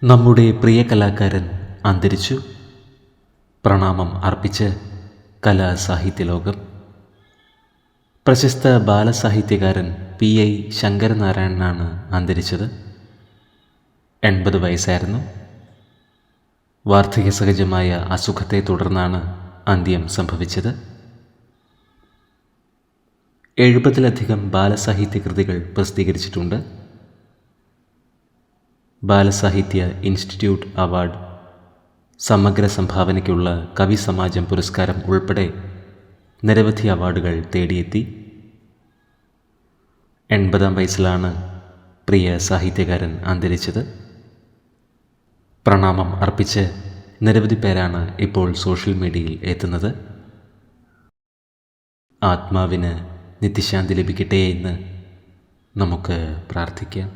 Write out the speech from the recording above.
നമ്മുടെ പ്രിയ കലാകാരൻ അന്തരിച്ചു. പ്രണാമം അർപ്പിച്ച് കലാസാഹിത്യലോകം. പ്രശസ്ത ബാലസാഹിത്യകാരൻ PI ശങ്കരനാരായണനാണ് അന്തരിച്ചത്. 80 വയസ്സായിരുന്നു. വാർദ്ധക്യ സഹജമായ അസുഖത്തെ തുടർന്നാണ് അന്ത്യം സംഭവിച്ചത്. 70-ലധികം ബാലസാഹിത്യ കൃതികൾ പ്രസിദ്ധീകരിച്ചിട്ടുണ്ട്. ബാലസാഹിത്യ ഇൻസ്റ്റിറ്റ്യൂട്ട് അവാർഡ്, സമഗ്ര സംഭാവനയ്ക്കുള്ള കവി സമാജം പുരസ്കാരം ഉൾപ്പെടെ നിരവധി അവാർഡുകൾ തേടിയെത്തി. 80-ാം വയസ്സിലാണ് പ്രിയ സാഹിത്യകാരൻ അന്തരിച്ചത്. പ്രണാമം അർപ്പിച്ച് നിരവധി പേരാണ് ഇപ്പോൾ സോഷ്യൽ മീഡിയയിൽ എത്തുന്നത്. ആത്മാവിന് നിത്യശാന്തി ലഭിക്കട്ടെ എന്ന് നമുക്ക് പ്രാർത്ഥിക്കാം.